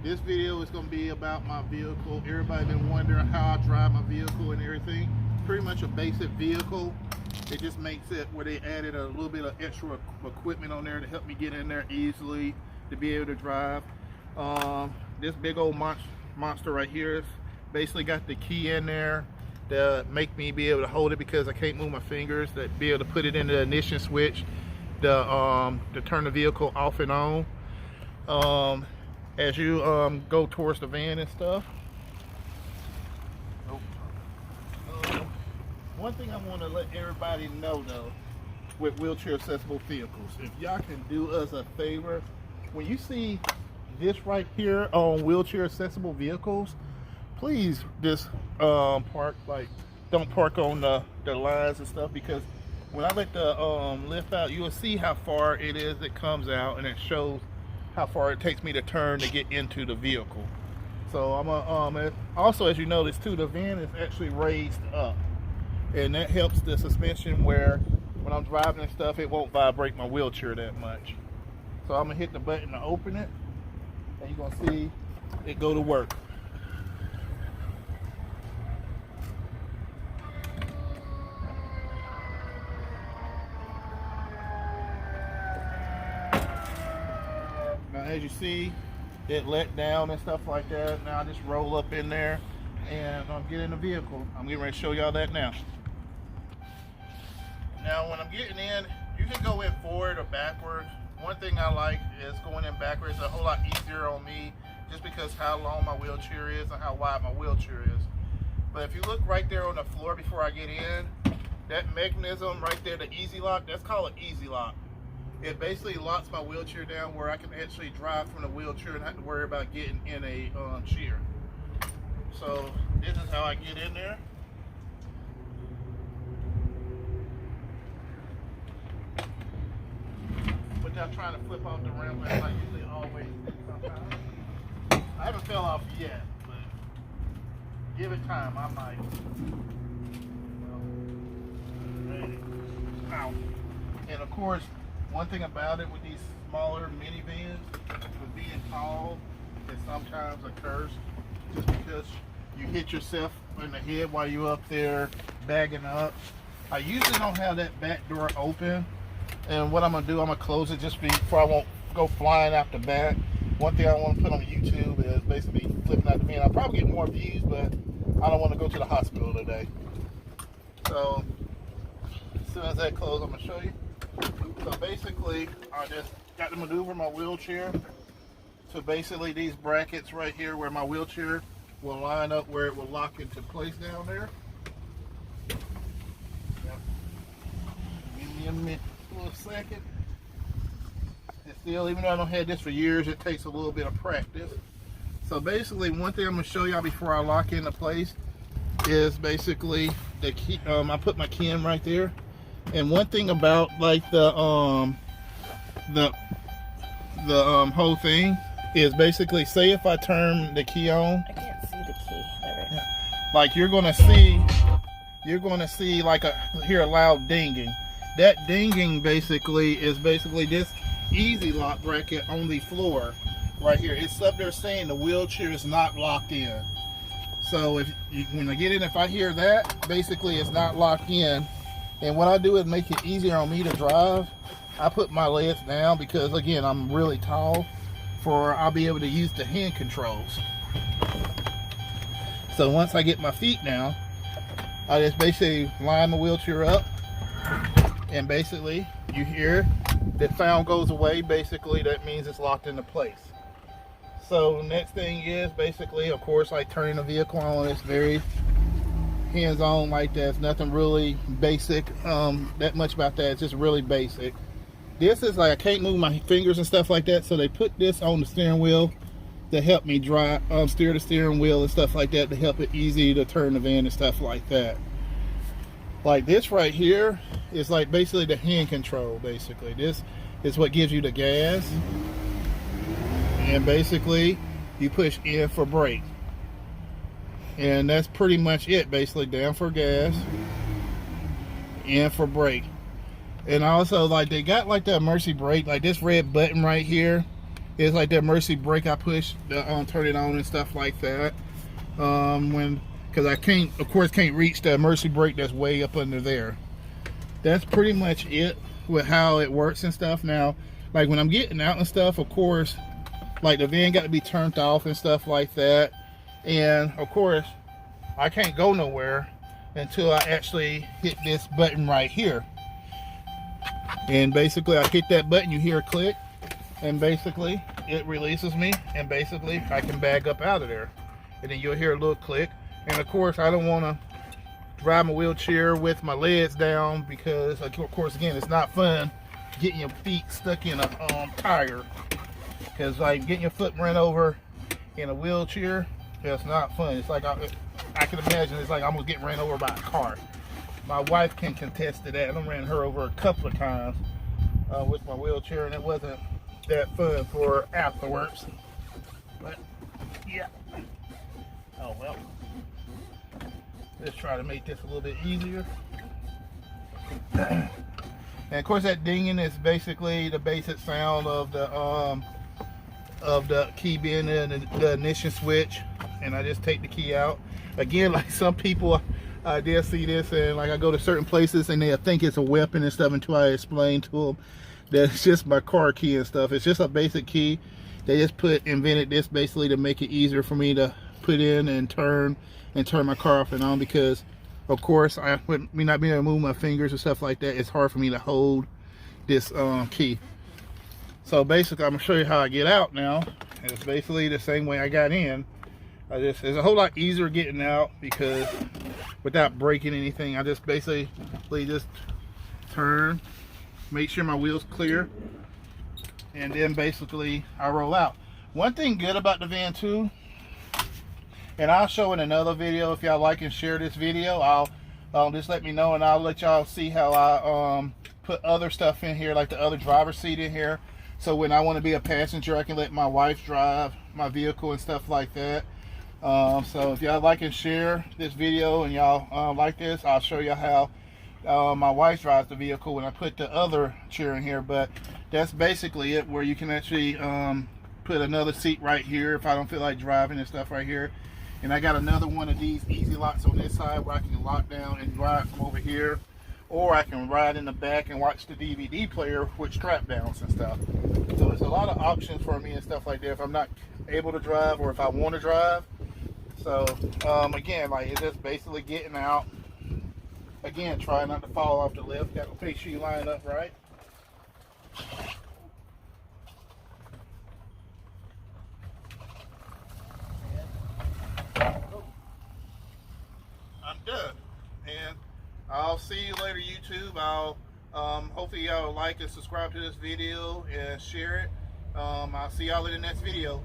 This video is going to be about my vehicle. Everybody been wondering how I drive my vehicle and everything. Pretty much a basic vehicle. It just makes it where they added a little bit of extra equipment on there to help me get in there easily to be able to drive. This big old monster right here is basically got the key in there to make me be able to hold it because I can't move my fingers, to be able to put it in the ignition switch to turn the vehicle off and on. As you go towards the van and stuff. One thing I want to let everybody know though, with wheelchair accessible vehicles, if y'all can do us a favor, when you see this right here on wheelchair accessible vehicles, please just park, like, don't park on the lines and stuff, because when I let the lift out, you will see how far it is that comes out, and it shows how far it takes me to turn to get into the vehicle. So I'm also, as you notice too, the van is actually raised up, and that helps the suspension where when I'm driving and stuff, it won't vibrate my wheelchair that much. So I'm gonna hit the button to open it, and you're gonna see it go to work. Now, as you see, it let down and stuff like that. Now I just roll up in there and get in the vehicle. I'm getting ready to show y'all that now. Now, when I'm getting in, you can go in forward or backwards. One thing I like is going in backwards. It's a whole lot easier on me just because how long my wheelchair is and how wide my wheelchair is. But if you look right there on the floor before I get in, that mechanism right there, the easy lock, that's called an easy lock. It basically locks my wheelchair down where I can actually drive from the wheelchair and not have to worry about getting in a chair. So this is how I get in there. Without trying to flip off the ramp like I usually always do sometimes. I haven't fell off yet, but give it time, I might. Well, ready. Ow. And of course, one thing about it with these smaller minivans, with being tall, it sometimes occurs just because you hit yourself in the head while you're up there bagging up. I usually don't have that back door open, and what I'm gonna do, I'm gonna close it just before I won't go flying out the back. One thing I want to put on YouTube is basically flipping out the van. I'll probably get more views, but I don't want to go to the hospital today. So as soon as that closes, I'm gonna show you. So basically, I just got to maneuver my wheelchair to basically these brackets right here where my wheelchair will line up where it will lock into place down there. Yep. Give me a minute, a little second. And still, even though I don't have this for years, it takes a little bit of practice. So basically, one thing I'm going to show y'all before I lock into place is basically the key. I put my key in right there. And one thing about like the whole thing is basically, say if I turn the key on, I can't see the key. There. like you're gonna see like hear a loud dinging. That dinging basically is this easy lock bracket on the floor right here. It's up there saying the wheelchair is not locked in. So when I get in, if I hear that, basically it's not locked in. And what I do is make it easier on me to drive. I put my legs down because, again, I'm really tall, I'll be able to use the hand controls. So once I get my feet down, I just basically line my wheelchair up, and basically you hear that sound goes away. Basically that means it's locked into place. So next thing is basically, of course, like turning the vehicle on. It's very hands-on like that. It's nothing really basic that much about that. It's just really basic. This is like, I can't move my fingers and stuff like that, so they put this on the steering wheel to help me drive, steer the steering wheel and stuff like that, to help it easy to turn the van and stuff like that. Like this right here is like basically the hand control. Basically this is what gives you the gas, and basically you push in for brake. And that's pretty much it. Basically, down for gas, in for brake. And also, like, they got like that emergency brake, like this red button right here It's like that emergency brake I push to turn it on and stuff like that. Because I can't, of course, can't reach the emergency brake that's way up under there. That's pretty much it with how it works and stuff. Now, like when I'm getting out and stuff, of course, like the van got to be turned off and stuff like that. And of course, I can't go nowhere until I actually hit this button right here. And basically I hit that button, you hear a click, and basically it releases me, and basically I can bag up out of there. And then you'll hear a little click. And of course I don't want to drive my wheelchair with my legs down, because of course again it's not fun getting your feet stuck in a tire, because like getting your foot run over in a wheelchair, it's not fun. It's like I can imagine it's like I'm gonna get ran over by a car. My wife can contest to that. I ran her over a couple of times with my wheelchair, and it wasn't that fun for her afterwards. But yeah, oh well. Let's try to make this a little bit easier. And of course that dinging is basically the basic sound of the key being in the ignition switch. And I just take the key out. Again, like some people, they'll see this, and like I go to certain places and they think it's a weapon and stuff until I explain to them that it's just my car key and stuff. It's just a basic key. They just invented this basically to make it easier for me to put in and turn my car off and on, because of course with me not being able to move my fingers and stuff like that, it's hard for me to hold this key. So basically I'm gonna show you how I get out now. It's basically the same way I got in. It's a whole lot easier getting out, because without breaking anything, I just basically just turn, make sure my wheel's clear, and then basically I roll out. One thing good about the van too, and I'll show in another video, if y'all like and share this video, I'll just let me know, and I'll let y'all see how I put other stuff in here, like the other driver's seat in here, so when I want to be a passenger I can let my wife drive my vehicle and stuff like that. So if y'all like and share this video and y'all like this, I'll show you how my wife drives the vehicle when I put the other chair in here. But that's basically it, where you can actually put another seat right here if I don't feel like driving and stuff right here. And I got another one of these easy locks on this side where I can lock down and drive from over here, or I can ride in the back and watch the DVD player with strap downs and stuff. So there's a lot of options for me and stuff like that if I'm not able to drive or if I want to drive. So again, like it's just basically getting out. Again, try not to fall off the lift. Got to make sure you line up right. I'm done, and I'll see you later, YouTube. I'll hopefully y'all like and subscribe to this video and share it. I'll see y'all in the next video.